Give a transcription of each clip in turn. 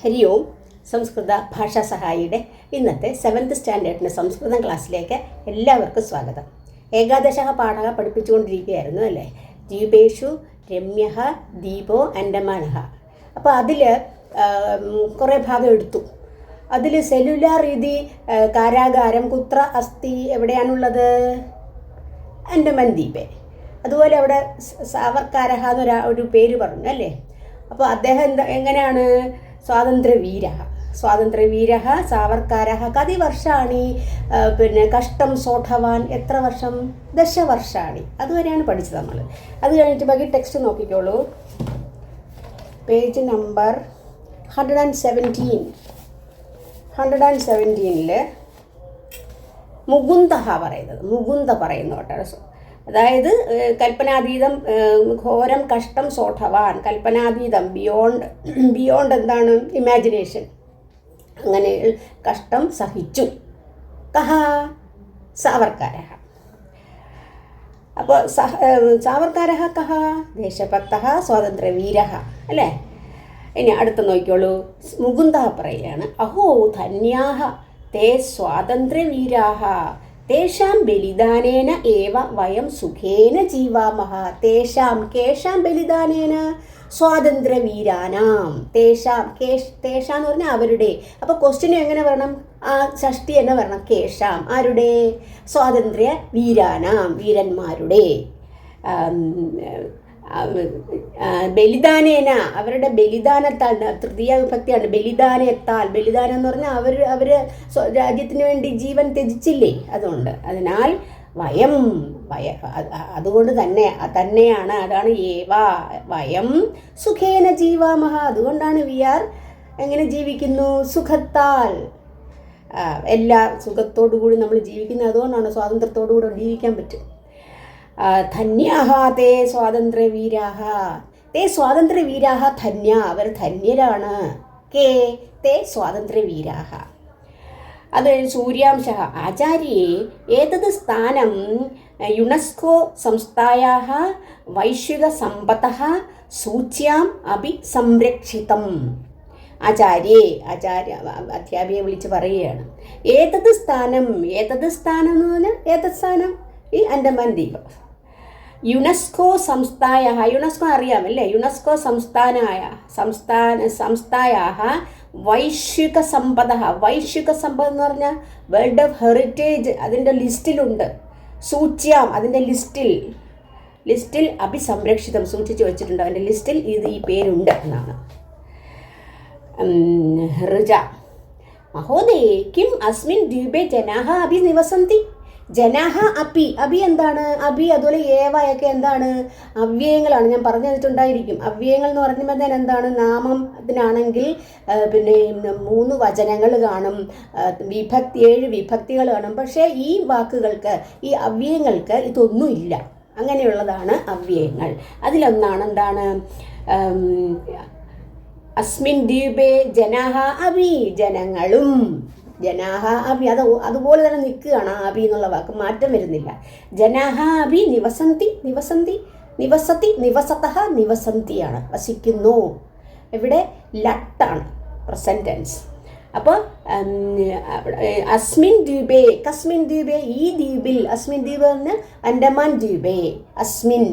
ഹരി ഓം. സംസ്കൃത ഭാഷാ സഹായിയുടെ ഇന്നത്തെ 7th സ്റ്റാൻഡേർഡിൻ്റെ സംസ്കൃതം ക്ലാസ്സിലേക്ക് എല്ലാവർക്കും സ്വാഗതം. ഏകാദശ പാഠക പഠിപ്പിച്ചുകൊണ്ടിരിക്കുകയായിരുന്നു അല്ലേ? ദ്വീപേഷു രമ്യ ദീപോ അൻഡമാനഹ. അപ്പോൾ അതിൽ കുറേ ഭാഗം എടുത്തു. അതിൽ സെല്ലുലാർ രീതി കാരാഗാരം കുത്ര അസ്ഥി എവിടെയാണുള്ളത്? അൻഡമാൻ ദ്വീപേ. അതുപോലെ അവിടെ സാവർക്കാരഹ എന്നൊരു പേര് പറഞ്ഞു അല്ലേ? അപ്പോൾ അദ്ദേഹം എങ്ങനെയാണ്? സ്വാതന്ത്ര്യവീര സാവർക്കാരഹ. കതി വർഷാണി കഷ്ടം സോഠവാൻ. എത്ര വർഷം? 10 വർഷാണി. അതുവരെയാണ് പഠിച്ചത് നമ്മൾ. അത് കഴിഞ്ഞിട്ട് ബാക്കി ടെക്സ്റ്റ് നോക്കിക്കോളൂ. പേജ് നമ്പർ 117 മുകുന്ദ പറയുന്നു കേട്ടോ. അതായത് കൽപ്പനാതീതം ഘോരം കഷ്ടം സോഠവാൻ. കൽപ്പനാതീതം ബിയോണ്ട് എന്താണ്? ഇമാജിനേഷൻ. അങ്ങനെ കഷ്ടം സഹിച്ചു. കഹ സാവർക്കാരഹ. അപ്പോൾ സാവർക്കാരഹ കഹ ദേശഭക്ത സ്വാതന്ത്ര്യവീര അല്ലേ? ഇനി അടുത്ത് നോക്കിക്കോളൂ. മുകുന്ദ പറയുകയാണ്, അഹോ ധന്യാഹ തേ സ്വാതന്ത്ര്യവീരാഹ തേഷാം ബലിദാനേന ഏവ വയം സുഖേന ജീവാമഹ. തേഷാം കേഷാം ബലിദാനേന സ്വാതന്ത്ര്യവീരാനാം. തേഷാം എന്ന് പറഞ്ഞാൽ അവരുടെ. അപ്പോൾ ക്വസ്റ്റ്യൻ എങ്ങനെ വരണം? ആ ഷഷ്ടി തന്നെ വരണം. കേഷാം ആരുടെ? സ്വാതന്ത്ര്യ വീരാനാം വീരന്മാരുടെ. ബലിദാനേന അവരുടെ ബലിദാനത്താൽ. തൃതീയ വിഭക്തിയാണ്. ബലിദാനം എന്ന് പറഞ്ഞാൽ അവർ രാജ്യത്തിന് വേണ്ടി ജീവൻ ത്യജിച്ചില്ലേ? അതിനാൽ അതുകൊണ്ട് തന്നെയാണ്. അതാണ് ഏവ വയം സുഖേന ജീവാമഹ. അതുകൊണ്ടാണ് വി ആർ എങ്ങനെ ജീവിക്കുന്നു? സുഖത്താൽ. എല്ലാ സുഖത്തോടു കൂടി നമ്മൾ ജീവിക്കുന്നത് അതുകൊണ്ടാണ്. സ്വാതന്ത്ര്യത്തോടു കൂടി ജീവിക്കാൻ പറ്റും. ധന്യാഹ തേ സ്വാതന്ത്ര്യവീരാഹ. തേ സ്വാതന്ത്ര്യവീരാഹ ധന്യ. അവർ ധന്യരാണ്. കേ തേ സ്വാതന്ത്ര്യവീരാഹ. അത് സൂര്യാംശ ആചാര്യേ ഏതത് സ്ഥാനം യുനെസ്കോ സംസ്ഥായാഹ വൈശ്വിക സമ്പതഃ സൂച്യാം അഭിസംരക്ഷിതം. അധ്യാപികയെ വിളിച്ച് പറയുകയാണ്. ഏതത് സ്ഥാനം എന്ന് പറഞ്ഞാൽ ഏതത് സ്ഥാനം? ഈ അൻഡമാൻ ദ്വീപ്. യുനെസ്കോ സംസ്ഥായാഹ. യുനെസ്കോ അറിയാമല്ലേ? യുനെസ്കോ സംസ്ഥായാഹ വൈശ്വിക സമ്പതഃ. വൈശ്വിക സമ്പത്ത് എന്ന് പറഞ്ഞാൽ വേൾഡ് ഓഫ് ഹെറിറ്റേജ് അതിൻ്റെ ലിസ്റ്റിലുണ്ട്. സൂച്യാം അതിൻ്റെ ലിസ്റ്റിൽ അഭിസംരക്ഷിതം സൂക്ഷിച്ചു വെച്ചിട്ടുണ്ട്. അതിൻ്റെ ലിസ്റ്റിൽ ഈ പേരുണ്ട് എന്നാണ്. ഋജ മഹോദയേ കിം അസ്മിൻ ദ്വീപേ ജനാഹ അഭി നിവസന്തി. ജനാഹ അഭി എന്താണ്? അതുപോലെ ഏവയൊക്കെ എന്താണ്? അവ്യയങ്ങളാണ്. ഞാൻ പറഞ്ഞു തന്നിട്ടുണ്ടായിരിക്കും. അവ്യയങ്ങൾ എന്ന് പറയുമ്പോൾ എന്താണ്? നാമത്തിനാണെങ്കിൽ 3 വചനങ്ങൾ കാണും, 7 വിഭക്തികൾ കാണും. പക്ഷേ ഈ വാക്കുകൾക്ക്, ഈ അവ്യയങ്ങൾക്ക് ഇതൊന്നും ഇല്ല. അങ്ങനെയുള്ളതാണ് അവ്യയങ്ങൾ. അതിലൊന്നാണ് എന്താണ്? അസ്മിൻ ദ്വീപേ ജനാഹ അഭി. ജനങ്ങളും ജനാഹ അഭി. അതുപോലെ തന്നെ നിൽക്കുകയാണ്. അഭി എന്നുള്ള വാക്ക് മാറ്റം വരുന്നില്ല. ജനാഹ അഭി നിവസന്തി. നിവസതഃ നിവസന്തിയാണ്. വസിക്കുന്നു. ഇവിടെ ലട്ടാണ് പ്രസന്റ് ടെൻസ്. അപ്പോൾ അസ്മിൻ ദ്വീപേ കസ്മിൻ ദ്വീപേ ഈ ദ്വീപിൽ. അസ്മിൻ ദ്വീപ് എന്ന് അൻഡമാൻ ദ്വീപേ. അസ്മിൻ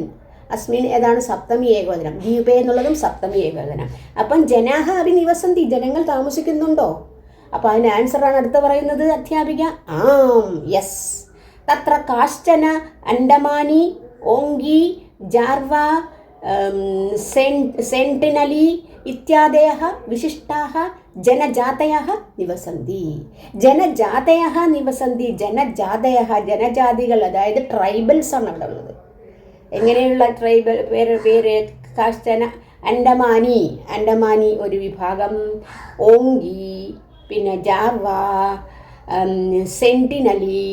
ഏതാണ്? സപ്തമി ഏകവചനം. ദ്വീപേ എന്നുള്ളതും സപ്തമി ഏകവചനം. അപ്പം ജനാഹ അഭി നിവസന്തി. ജനങ്ങൾ താമസിക്കുന്നുണ്ടോ? അപ്പോൾ അതിന് ആൻസറാണ് അടുത്ത് പറയുന്നത് അധ്യാപിക. യെസ്. തത്ര കാശ്ചന അൻഡമാനി ഓങ്കി ജാർവ സെന്റിനലി ഇത്യാദയഃ വിശിഷ്ടാഃ ജനജാതയഃ നിവസന്തി. ജനജാതികൾ അതായത് ട്രൈബൽസ് ആണ് അവിടെ ഉള്ളത്. എങ്ങനെയുള്ള ട്രൈബൽ പേര്? കാശ്ചന അൻഡമാനി ഒരു വിഭാഗം, ഓങ്കി, പിന്നെ ജാർവ, സെന്റിനലി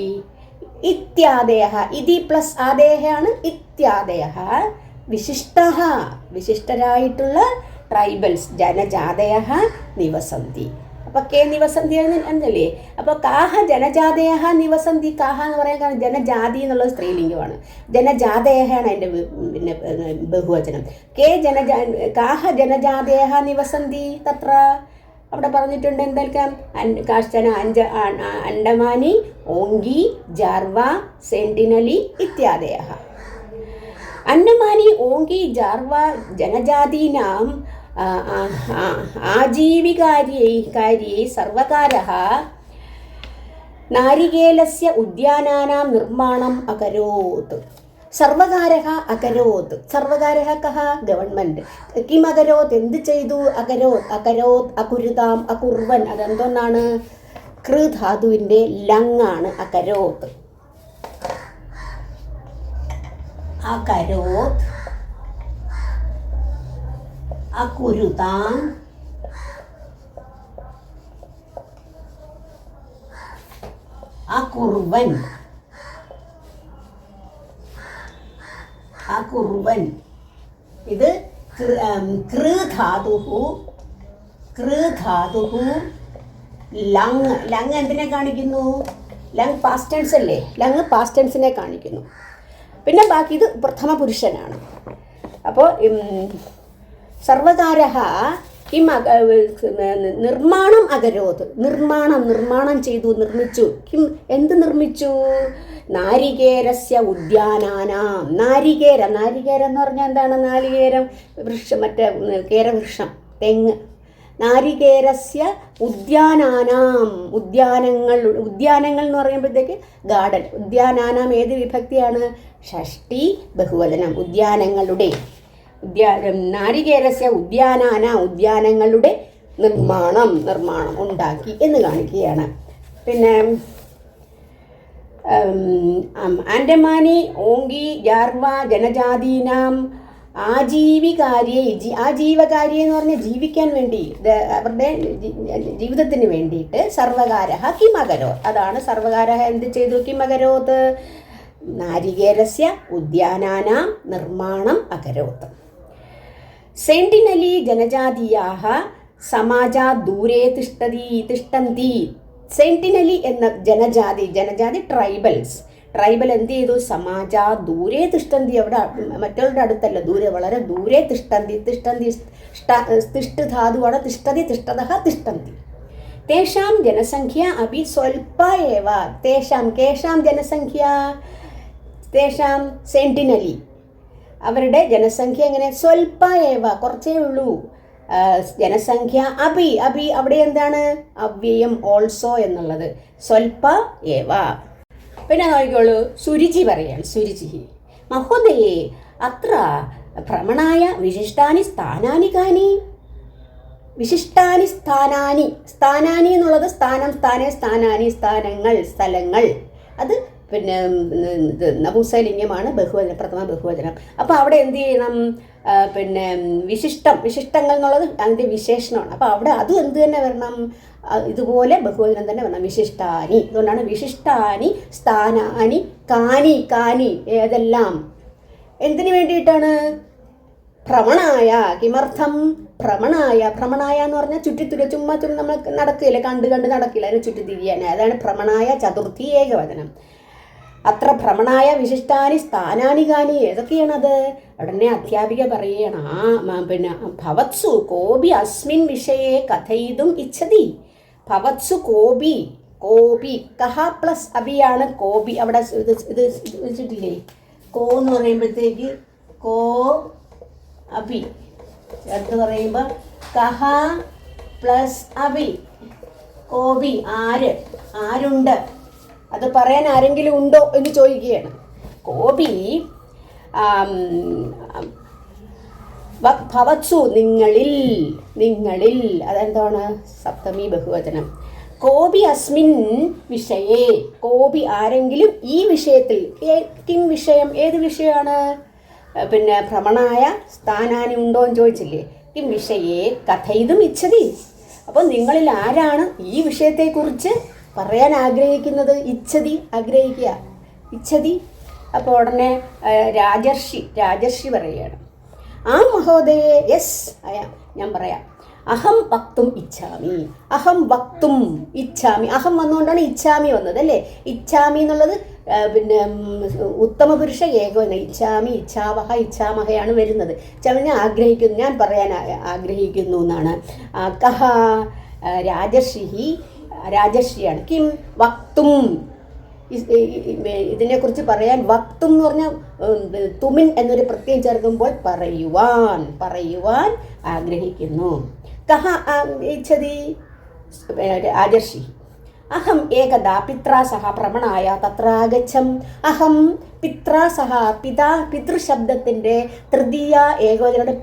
ഇത്യാദയഃ. ഇതി പ്ലസ് ആദേഹയാണ് ഇത്യാദയഃ. വിശിഷ്ടരായിട്ടുള്ള ട്രൈബൽസ് ജനജാതയഃ നിവസന്തി. അപ്പോൾ കെ നിവസന്തി എന്നല്ലേ? അപ്പോൾ കാഹ ജനജാതയഃ നിവസന്തി. കാഹ എന്ന് പറയാൻ കാരണം ജനജാതി എന്നുള്ളത് സ്ത്രീലിംഗമാണ്. ജനജാതയഃ ആണ് അതിൻ്റെ ബഹുവചനം. കാഹ ജനജാതയഃ നിവസന്തി തത്ര അവിടെ പറഞ്ഞിട്ടുണ്ട് എന്തെല്ലാം കാശ്ചന അണ്ടമാനി ഓങ്കി ജാർവ സെന്റിനലി ഇത്യാദയ. അണ്ടമാനി ഓങ്കി ജാർവ ജനജാതീനാം ആജീവികാര്യൈ സർവകാരः നാരികേലസ്യ ഉദ്യാനാനാം നിർമ്മാണം അകരോത്. സർവകാരः അകരോത്. സർവകാരः കഹ? ഗവൺമെൻറ്. കിം അകരോത്? എന്ത് ചെയ്തു? അകരോത്. അകരോത് അകുരുതാം അകുർവൻ. അതെന്തോന്നാണ്? കൃ ധാതുവിൻ്റെ ലങ്ങാണ് അകരോത്. അകരോത് അകുരുതാം അകുർവൻ. അകുർവൻ. ഇത് കൃധാതുഹു ലങ്. ലങ് എന്തിനെ കാണിക്കുന്നു? ലങ് പാസ്റ്റ് ടെൻസ് അല്ലേ? ലങ് പാസ്റ്റ് ടെൻസിനെ കാണിക്കുന്നു. പിന്നെ ബാക്കി ഇത് പ്രഥമ പുരുഷനാണ്. അപ്പോൾ സർവകാരः കിം നിർമ്മാണം അകരോത്. നിർമ്മാണം ചെയ്തു, നിർമ്മിച്ചു. കിം എന്ത് നിർമ്മിച്ചു? നാരികേരസ്യ ഉദ്യാനാനാം. നാരികേരം എന്ന് പറഞ്ഞാൽ എന്താണ്? നാരികേരം വൃക്ഷം, മറ്റേ കേരവൃക്ഷം, തെങ്ങ്. നാരികേരസ്യ ഉദ്യാനാനാം. ഉദ്യാനങ്ങൾ എന്ന് പറയുമ്പോഴത്തേക്ക് ഗാർഡൻ. ഉദ്യാനാനാം ഏത് വിഭക്തിയാണ്? ഷഷ്ടി ബഹുവചനം. ഉദ്യാനങ്ങളുടെ. നാരികേരസ്യ ഉദ്യാനാന. ഉദ്യാനങ്ങളുടെ നിർമ്മാണം ഉണ്ടാക്കി എന്ന് കാണിക്കുകയാണ്. പിന്നെ ആൻഡമാനി ഓങ്കി ജാർവ ജനജാതീനാം ആജീവകാര്യ. ആജീവകാര്യ എന്ന് പറഞ്ഞാൽ ജീവിക്കാൻ വേണ്ടി, അവരുടെ ജീവിതത്തിന് വേണ്ടിയിട്ട് സർവകാരः കിം അകരോത്. അതാണ് സർവകാരः എന്ത് ചെയ്തു? കിം അകരോത്? നാരികേരസ്യ ഉദ്യാനാനാം നിർമ്മാണം അകരോത്. സെന്റിനലി ജനജാതീയാः സമാജാത് ദൂരെ തിഷ്ടന്തി. സെന്റിനലി എന്ന ജനജാതി ട്രൈബൽ എന്ത് ചെയ്തു? സമാജാ ദൂരെ തിഷ്ടന്തി. അവിടെ മറ്റുള്ളവരുടെ അടുത്തല്ല, ദൂരെ, വളരെ ദൂരെ തിഷ്ടന്തി. തിഷ്ട് ധാതുവാണ്. തിഷ്ടതി തിഷ്ടതഃ തിഷ്ടന്തി. തേഷാം ജനസംഖ്യ അപി സ്വൽപ ഏവ. കേഷാം ജനസംഖ്യ? തേഷാം സെന്റിനലി. അവരുടെ ജനസംഖ്യ എങ്ങനെ? സ്വൽപ ഏവ, കുറച്ചേ ഉള്ളൂ. ജനസംഖ്യ അപി അവിടെ എന്താണ്? അവ്യയം ഓൾസോ എന്നുള്ളത്. സ്വൽപ ഏവ. പിന്നെ നോക്കിക്കോളൂ, സുരുചി പറയാണ്. സുരുചി മഹോദയേ അത്ര ഭ്രമണായ വിശിഷ്ടാനി സ്ഥാനാനി കാനി. വിശിഷ്ടാനി സ്ഥാനാനി എന്നുള്ളത് സ്ഥാനം, സ്ഥാനാനി, സ്ഥാനങ്ങൾ, സ്ഥലങ്ങൾ. അത് പിന്നെ നപുംസകലിംഗമാണ്, ബഹുവചനം, പ്രഥമ ബഹുവചനം. അപ്പോൾ അവിടെ എന്ത് ചെയ്യണം? പിന്നെ വിശിഷ്ടങ്ങൾ എന്നുള്ളത് അതിൻ്റെ വിശേഷണമാണ്. അപ്പോൾ അവിടെ അതും എന്ത് തന്നെ വരണം? ഇതുപോലെ ബഹുവചനം തന്നെ വരണം. വിശിഷ്ടാനി. അതുകൊണ്ടാണ് വിശിഷ്ടാനി സ്ഥാനാനി കാനി. ഏതെല്ലാം? എന്തിനു വേണ്ടിയിട്ടാണ്? ഭ്രമണായ. കിമർത്ഥം? ഭ്രമണായ എന്ന് പറഞ്ഞാൽ ചുമ്മാ നമ്മൾ നടക്കില്ല, കണ്ട് നടക്കില്ല, അതിനെ ചുറ്റിത്തിരിയാൻ. അതാണ് ഭ്രമണായ ചതുർത്ഥി ഏകവചനം. അത്ര ഭ്രമണായ വിശിഷ്ടാനി സ്ഥാനാനി കാനി. ഏതൊക്കെയാണത്? ഉടനെ അധ്യാപിക പറയണം, പിന്നെ ഭവത്സു കോപി അസ്മിൻ വിഷയെ കഥയിതും ഇച്ഛതി. ഭവത്സു കോപി കഹ പ്ലസ് അബിയാണ് കോപി. അവിടെ ഇത് വെച്ചിട്ടില്ലേ? കോ എന്ന് പറയുമ്പോഴത്തേക്ക് കോ അബി ചേർത്ത് പറയുമ്പോൾ കഹ പ്ലസ് അബി. കോപി ആരുണ്ട്? അത് പറയാൻ ആരെങ്കിലും ഉണ്ടോ എന്ന് ചോദിക്കുകയാണ്. കോപി ഭവത്സു നിങ്ങളിൽ. അതെന്താണ്? സപ്തമി ബഹുവചനം. കോപി അസ്മിൻ വിഷയേ. കോപി ആരെങ്കിലും ഈ വിഷയത്തിൽ. കിം വിഷയം? ഏത് വിഷയമാണ്? പിന്നെ ഭ്രമണായ സ്ഥാനാനി ഉണ്ടോ എന്ന് ചോദിച്ചില്ലേ? കിം വിഷയേ കഥയിതും ഇച്ഛതി. അപ്പോൾ നിങ്ങളിൽ ആരാണ് ഈ വിഷയത്തെക്കുറിച്ച് പറയാൻ ആഗ്രഹിക്കുന്നത്? ഇച്ഛതി, ആഗ്രഹിക്കുക. ഇച്ഛതി. അപ്പോൾ ഉടനെ രാജർഷി പറയുകയാണ്, ആ മഹോദയെ. യെസ്, ഞാൻ പറയാം. അഹം വക്തും ഇച്ഛാമി. അഹം വന്നുകൊണ്ടാണ് ഇച്ഛാമി വന്നത് അല്ലേ? ഇച്ഛാമി എന്നുള്ളത് പിന്നെ ഉത്തമ പുരുഷ ഏകവചനം. ഇച്ഛാമി, ഇച്ഛാവഹ, ഇച്ഛാമഹയാണ് വരുന്നത്. ഞാൻ ആഗ്രഹിക്കുന്നു, ഞാൻ പറയാൻ ആഗ്രഹിക്കുന്നു എന്നാണ്. കഹ രാജർഷിയാണ്. കിം വക്തും, ഇതിനെക്കുറിച്ച് പറയാൻ വക്തും എന്ന് പറഞ്ഞാൽ തുമിൻ എന്നൊരു പ്രത്യയം ചേർക്കുമ്പോൾ പറയുവാൻ ആഗ്രഹിക്കുന്നു. കഹ ഇച്ഛതി രാജർഷി. അഹം ഏകദാ പിത്രാ സഹ ഭ്രമണായ തത്രാഗച്ഛം. അഹം പിത്രാ സഹ, പിതൃശബ്ദത്തിൻ്റെ തൃതീയ ഏകവചനയുടെ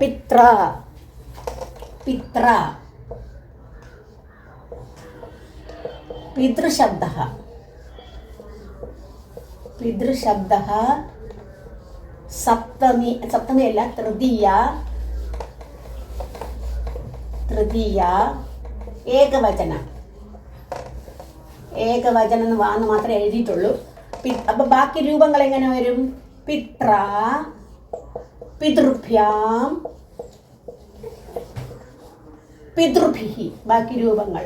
പിതൃശബ്ദ സപ്തമിയല്ല, തൃതീയ ഏകവചനം എന്ന് വാന്ന് മാത്രമേ എഴുതിയിട്ടുള്ളൂ. അപ്പൊ ബാക്കി രൂപങ്ങൾ എങ്ങനെ വരും? പിത്ര, പിതൃഭ്യാം, പിതൃഭിഹി, ബാക്കി രൂപങ്ങൾ.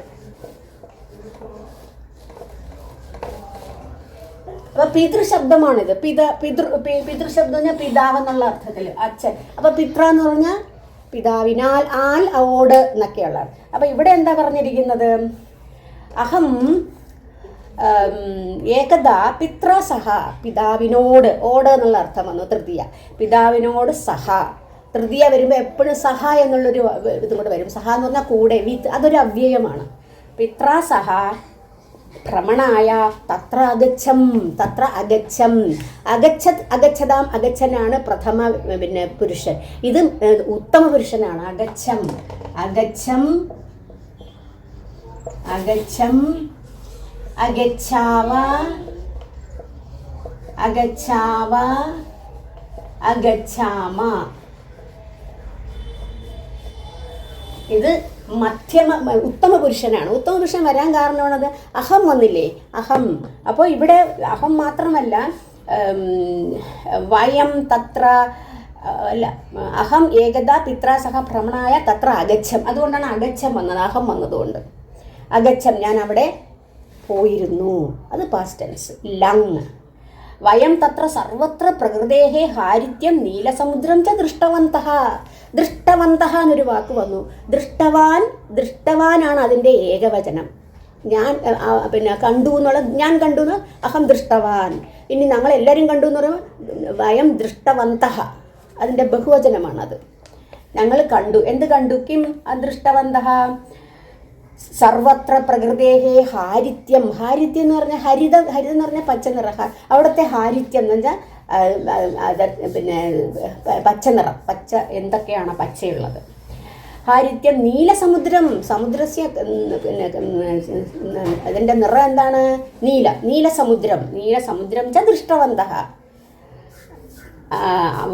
അപ്പൊ പിതൃശബ്ദമാണിത്. പിതൃശബ്ദം പറഞ്ഞാൽ പിതാവ് എന്നുള്ള അർത്ഥത്തിൽ, അച്ഛൻ. അപ്പൊ പിത്ര എന്ന് പറഞ്ഞാൽ പിതാവിനാൽ, ആൽ, ഓട് എന്നൊക്കെയുള്ളത്. അപ്പൊ ഇവിടെ എന്താ പറഞ്ഞിരിക്കുന്നത്? അഹം ഏകദാ പിത്ര സഹ, പിതാവിനോട്, ഓട് എന്നുള്ള അർത്ഥം വന്നു. തൃതീയ പിതാവിനോട് സഹ, തൃതീയ വരുമ്പോൾ എപ്പോഴും സഹ എന്നുള്ളൊരു ഇതും കൂടെ വരും. സഹ എന്ന് പറഞ്ഞാൽ കൂടെ, വിത്ത്, അതൊരു അവ്യയമാണ്. പിത്ര സഹ ഭ്രമണായ തത്ര അഗച്ഛം. അഗച്ഛതാം, അഗച്ഛനാണ് പ്രഥമ പുരുഷൻ. ഇത് ഉത്തമ പുരുഷനാണ്. അഗച്ഛം അഗച്ഛാമ. ഇത് ഉത്തമ പുരുഷനാണ്. ഉത്തമ പുരുഷൻ വരാൻ കാരണമാണത്. അഹം വന്നില്ലേ, അഹം. അപ്പോൾ ഇവിടെ അഹം മാത്രമല്ല, വയം തത്ര അല്ല, അഹം ഏകദാ പിത്രാ സഹ ഭ്രമണായ തത്ര അഗച്ഛം. അതുകൊണ്ടാണ് അഗച്ഛം വന്നത്, അഹം വന്നതുകൊണ്ട്. അഗച്ഛം, ഞാൻ അവിടെ പോയിരുന്നു. അത് പാസ്റ്റ് ടെൻസ്. ലങ്. വയം തത്ര സർവത്ര പ്രകൃതേഹ ഹാരിത്യം നീലസമുദ്രം ച ദൃഷ്ടവന്തഃ. ദൃഷ്ടവന്തഃ എന്നൊരു വാക്ക് വന്നു. ദൃഷ്ടവാനാണ് അതിൻ്റെ ഏകവചനം. ഞാൻ കണ്ടു എന്നുള്ളത്, ഞാൻ കണ്ടു എന്ന്, അഹം ദൃഷ്ടവാൻ. ഇനി ഞങ്ങളെല്ലാവരും കണ്ടു എന്ന് പറയുമ്പോൾ വയം ദൃഷ്ടവന്തഃ, അതിൻ്റെ ബഹുവചനമാണത്. ഞങ്ങൾ കണ്ടു. എന്ത് കണ്ടു? കിം അദൃഷ്ടവന്തഃ സർവത്ര പ്രകൃതേഹേ ഹാരിത്യം. ഹാരിത്യം എന്ന് പറഞ്ഞാൽ ഹരിതം എന്ന് പറഞ്ഞാൽ പച്ച നിറം. അവിടുത്തെ ഹാരിത്യം എന്ന് വെച്ചാൽ പച്ച നിറം, പച്ച എന്തൊക്കെയാണ് പച്ചയുള്ളത്. ഹാരിത്യം നീലസമുദ്രം, സമുദ്രസ്യ അതിൻ്റെ നിറം എന്താണ്? നീലസമുദ്രം ച ദൃഷ്ടവന്തഃ.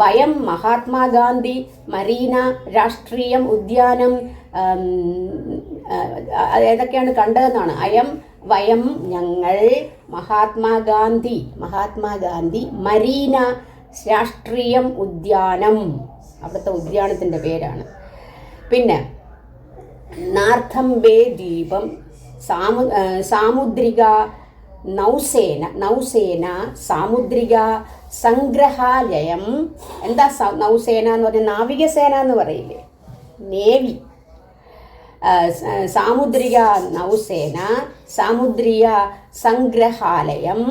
വയം മഹാത്മാഗാന്ധി മരീന രാഷ്ട്രീയം ഉദ്യാനം ഏതൊക്കെയാണ് കണ്ടതെന്നാണ്. വയം ഞങ്ങൾ, മഹാത്മാഗാന്ധി മരീന രാഷ്ട്രീയം ഉദ്യാനം, അവിടുത്തെ ഉദ്യാനത്തിൻ്റെ പേരാണ്. പിന്നെ നാർത്ഥംബേ ദ്വീപം, സാമുദ്രിക നൗസേന സാമുദ്രിക സംഗ്രഹാലയം. എന്താ നൗസേന എന്ന് പറഞ്ഞാൽ? നാവികസേന എന്ന് പറയില്ലേ, നേവി. സാമുദ്രിക നൗസേന, സാമുദ്രിക സംഗ്രഹാലയം,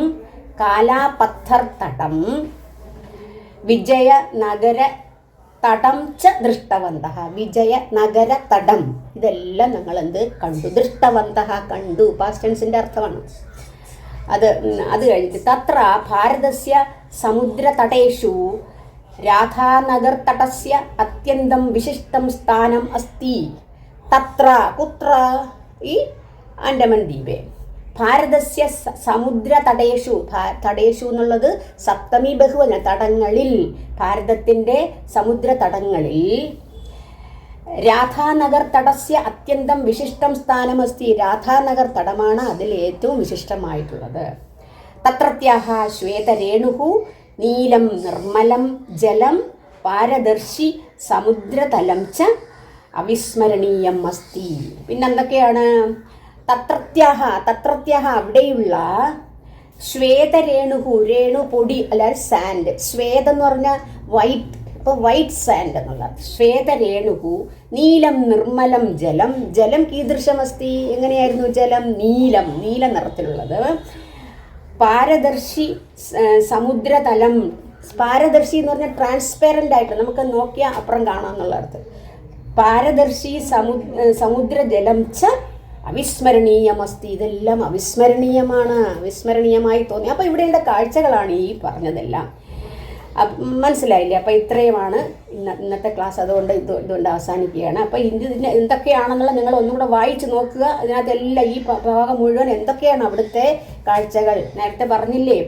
കാലാപത്ഥർ തടം, വിജയനഗര തടം ച ദൃഷ്ടവന്തഃ. വിജയനഗര തടം, ഇതെല്ലാം ഞങ്ങൾ എന്ത് കണ്ടു? ദൃഷ്ടവന്തഃ, കണ്ടു. പാസ്റ്റ് ടെൻസിൻ്റെ അർത്ഥമാണ് അത്. കഴിഞ്ഞിട്ട് തത്ര ഭാരതസ്യ സമുദ്രതടേഷു രാധാനഗർ തടസ്യ അത്യന്തം വിശിഷ്ടം സ്ഥാനം അസ്തി. തത്ര, കുത്ര? ഈ ആൻഡമാൻ ദ്വീപേ. ഭാരതസ്യ സമുദ്രതടേഷു, തടേഷു എന്നുള്ളത് സപ്തമി ബഹുവചനം, തടങ്ങളിൽ. ഭാരതത്തിൻ്റെ സമുദ്ര തടങ്ങളിൽ രാധാനഗർ തടസ്യ അത്യന്തം വിശിഷ്ടം സ്ഥാനമസ്തി. രാധാനഗർ തടമാണ് അതിൽ ഏറ്റവും വിശിഷ്ടമായിട്ടുള്ളത്. തത്രത്യാഹ ശ്വേതരേണുഹു നീലം നിർമ്മലം ജലം പാരദർശി സമുദ്രതലം ച അവിസ്മരണീയം അസ്തി. പിന്നെന്തൊക്കെയാണ്? തത്രത്യാഹ അവിടെയുള്ള ശ്വേതരേണുഹു, രേണു പൊടി അല്ലാതെ സാൻഡ്. ശ്വേതം എന്ന് പറഞ്ഞാൽ വൈറ്റ്, അപ്പോൾ വൈറ്റ് സാൻഡ് എന്നുള്ളത്. ശ്വേതരേണുഹു നീലം നിർമ്മലം ജലം. ജലം കീദൃശമസ്തി, എങ്ങനെയായിരുന്നു ജലം? നീലം, നീല നിറത്തിലുള്ളത്. പാരദർശി സമുദ്രതലം. പാരദർശി എന്ന് പറഞ്ഞാൽ ട്രാൻസ്പെറൻ്റ് ആയിട്ട് നമുക്ക് നോക്കിയാൽ അപ്പുറം കാണാമെന്നുള്ള അർത്ഥം. പാരദർശി സമുദ്രജലം ച അവിസ്മരണീയമസ്തി. ഇതെല്ലാം അവിസ്മരണീയമാണ്, അവിസ്മരണീയമായി തോന്നി. അപ്പോൾ ഇവിടെയുള്ള കാഴ്ചകളാണ് ഈ പറഞ്ഞതെല്ലാം. മനസ്സിലായില്ലേ? അപ്പോൾ ഇത്രയുമാണ് ഇന്നത്തെ ക്ലാസ്. അതുകൊണ്ട് ഇതുകൊണ്ട് അവസാനിക്കുകയാണ്. അപ്പോൾ ഇതിന് എന്തൊക്കെയാണെന്നുള്ള നിങ്ങൾ ഒന്നുകൂടെ വായിച്ച് നോക്കുക. ഇതിനകത്തെല്ലാം ഈ ഭാഗം മുഴുവൻ എന്തൊക്കെയാണ് അവിടുത്തെ കാഴ്ചകൾ. നേരത്തെ പറഞ്ഞില്ലേ,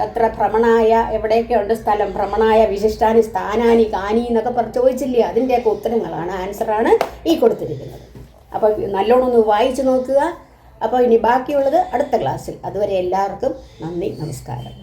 തത്ര ഭ്രമണായ, എവിടെയൊക്കെ ഉണ്ട് സ്ഥലം, ഭ്രമണായ വിശിഷ്ടാനി സ്ഥാനാനി കാനി എന്നൊക്കെ ചോദിച്ചില്ലേ, അതിൻ്റെയൊക്കെ ഉത്തരങ്ങളാണ്, ആൻസറാണ് ഈ കൊടുത്തിരിക്കുന്നത്. അപ്പോൾ നല്ലോണം ഒന്ന് വായിച്ച് നോക്കുക. അപ്പോൾ ഇനി ബാക്കിയുള്ളത് അടുത്ത ക്ലാസ്സിൽ. അതുവരെ എല്ലാവർക്കും നന്ദി, നമസ്കാരം.